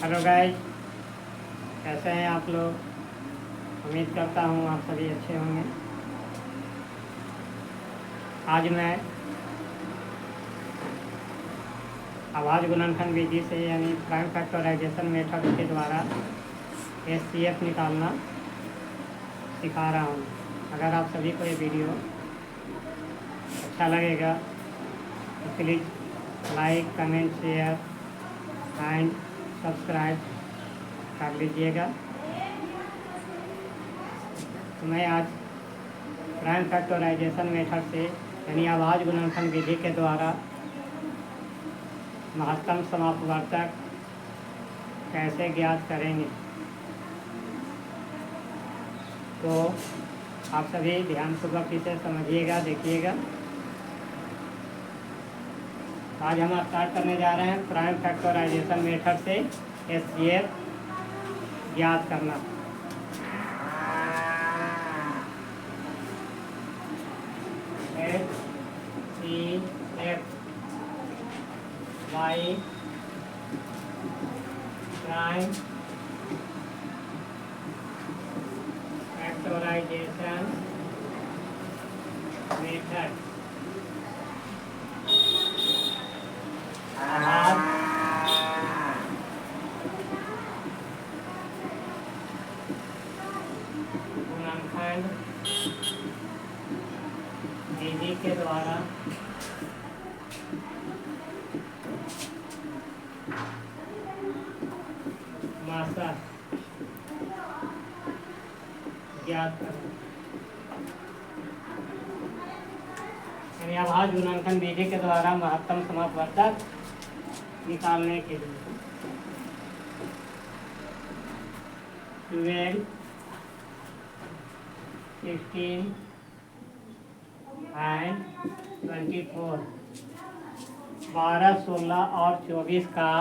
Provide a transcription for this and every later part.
Hello guys, कैसे हैं आप लोग। उम्मीद करता हूँ आप सभी अच्छे होंगे। आज मैं आवाज़ गुणनखंड विधि से यानी प्राइम फैक्टराइजेशन मेथड के द्वारा एचसीएफ निकालना सिखा रहा हूँ। अगर आप सभी को ये वीडियो अच्छा लगेगा तो please like, comment, share and subscribe कर लीजिएगा। तो मैं आज प्राइम फैक्टराइजेशन मेथड से यानी आवाज़ गुणनखंड विधि के द्वारा महत्तम समापवर्तक कैसे ज्ञात करेंगे, तो आप सभी ध्यानपूर्वक इसे समझिएगा, देखिएगा। आज हम स्टार्ट करने जा रहे हैं प्राइम फैक्टराइजेशन मेथड से एचसीएफ ज्ञात करना। HCF by prime factorisation method गुणनखंड विधि के द्वारा मात्रा ज्ञात करें। यानी आवाज़ गुणनखंड विधि के द्वारा महत्तम समापवर्तक निकालने के लिए 12, 16 एंड 24 12, 16 और 24 का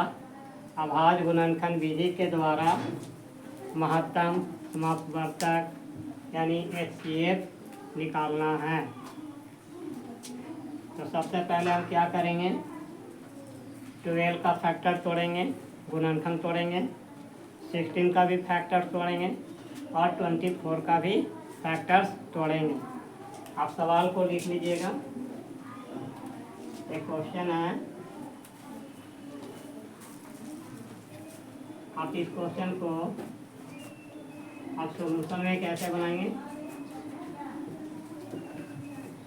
आवाज़ गुणनखंड विधि के द्वारा महत्तम समापवर्तक यानी एचसीएफ निकालना है। तो सबसे पहले हम क्या करेंगे, 12 का फैक्टर तोड़ेंगे, गुणनखंड तोड़ेंगे, 16 का भी फैक्टर तोड़ेंगे और 24 का भी फैक्टर्स तोड़ेंगे। आप सवाल को लिख लीजिएगा। एक क्वेश्चन है, आप इस क्वेश्चन को आप सॉल्यूशन में कैसे बनाएंगे,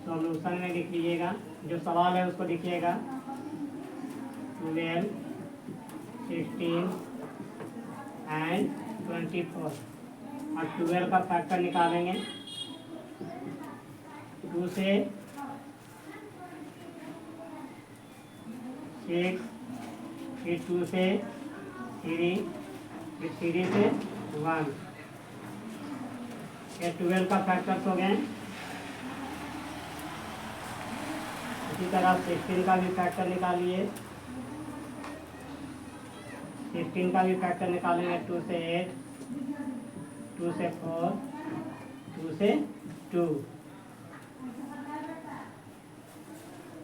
सॉल्यूशन में लिख लीजिएगा। जो सवाल है उसको लिखिएगा 12, 16 एंड 24 और 12 का फैक्टर निकालेंगे। 2 से 6, फिर 2 से 3, फिर 3 से 1। ये 12 का फैक्टर्स हो गए। इसी तरह 16 का भी फैक्टर निकालिए। 16 का भी फैक्टर निकालेंगे। 2 से 8, 2 से 4, 2 से 2।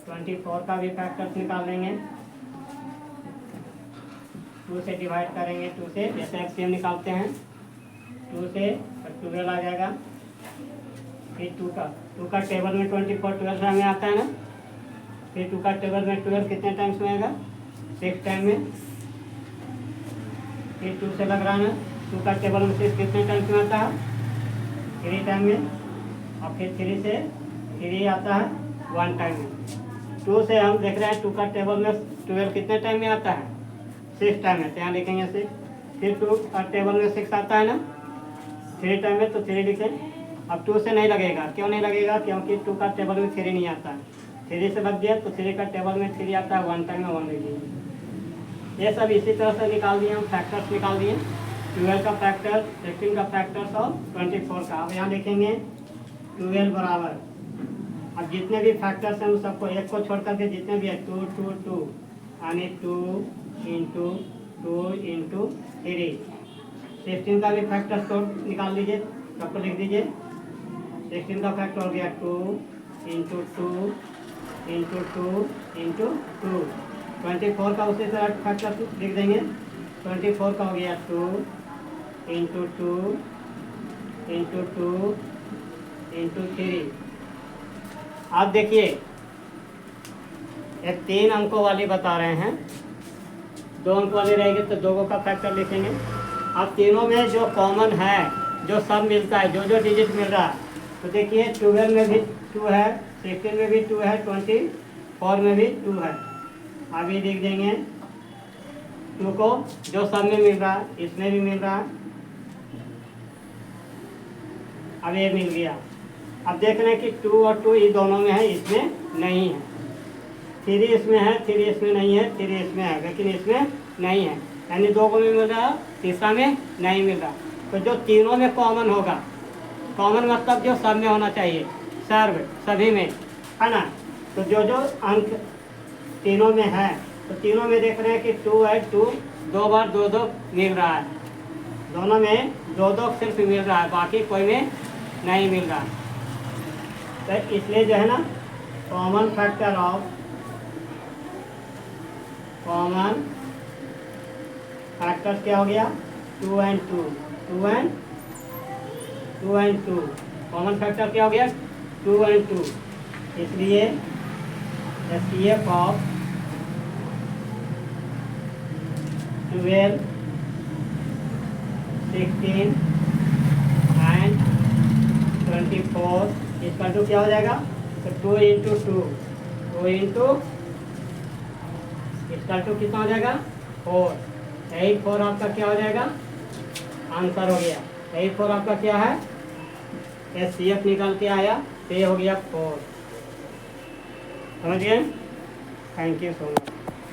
24 का भी फैक्टर्स निकालेंगे। 2 से डिवाइड करेंगे, 2 से जैसे एलसीएम निकालते हैं 2 से 12 आ जाएगा। फिर 2 का टेबल में 24 12 में आता है ना। फिर 2 का टेबल में 12 कितने टाइम्स में आएगा, 6 टाइम में। फिर 2 से लग रहा है ना, 2 का टेबल में 6 कितने टाइम्स में आता है, 3 टाइम में। और फिर 3 से 3 आता है 1 टाइम में। 2 से हम देख रहे हैं 2 का टेबल में 12 कितने टाइम में आता है, 6 टाइम में, तो यहाँ लिखेंगे 6। फिर 2 का टेबल में 6 आता है ना 3 टाइम में, तो 3 लिखें। अब 2 से नहीं लगेगा, क्यों नहीं लगेगा, क्योंकि 2 का टेबल में 3 नहीं आता है। 3 से लग गया तो 3 का टेबल में 3 आता है, 1 टाइम में 1 लिख दीजिए। ये सब इसी तरह से निकाल दिए, हम फैक्टर्स निकाल दिए। 12 का फैक्टर, 16 का फैक्टर्स और 24 का। अब यहाँ लिखेंगे 12 बराबर, अब जितने भी फैक्टर्स हैं उन सबको एक को छोड़ करके जितने भी है 2 2 2 यानी 2 इंटू 2 इंटू 3। 16 का भी फैक्टर तो निकाल लीजिए, सबको लिख दीजिए। 16 का फैक्टर हो गया 2 इंटू 2 इंटू 2 इंटू 2। 24 का उसी तरह फैक्टर लिख देंगे 24 का हो गया 2 इंटू 2 इंटू 2 इंटू 3। आप देखिए ये 3 अंकों वाली बता रहे हैं, 2 अंक वाली रहेगी तो 2 का फैक्टर लिखेंगे। अब तीनों में जो कॉमन है, जो सब मिलता है, जो डिजिट मिल रहा है, तो देखिए 12 में भी 2 है, 16 में भी 2 है, 24 में भी 2 है। अभी लिख देंगे 2 को जो सब में मिल रहा है, इसमें भी मिल रहा है। अब ये मिल गया। अब देख रहे हैं कि 2 और 2 ये दोनों में है, इसमें नहीं है। 3 इसमें है, 3 इसमें नहीं है, 3 इसमें है लेकिन इसमें नहीं है, यानी 2 को भी मिल रहा है, तीसरा में नहीं मिल रहा। तो जो तीनों में कॉमन होगा, कॉमन मतलब जो सब में होना चाहिए, सर्व सभी में है ना, तो जो अंक तीनों में है, तो तीनों में देख रहे हैं कि 2 है, 2 2 बार 2 2 मिल रहा है, दोनों में 2 2 सिर्फ मिल रहा है, बाकी कोई में नहीं मिल रहा। तो इसलिए जो है ना common factor of common factors क्या हो गया 2 and 2, 2 and 2 कॉमन फैक्टर क्या हो गया 2 and 2। इसलिए HCF ऑफ 12, 16 and 24 इसका 2 क्या हो जाएगा, तो 2 इंटू 2 इसका 2 कितना हो जाएगा 4। 4 आपका क्या हो जाएगा, आंसर हो गया। 4 आपका क्या है, HCF निकाल के आया, तो ये हो गया 4। समझ गए? Thank you so much.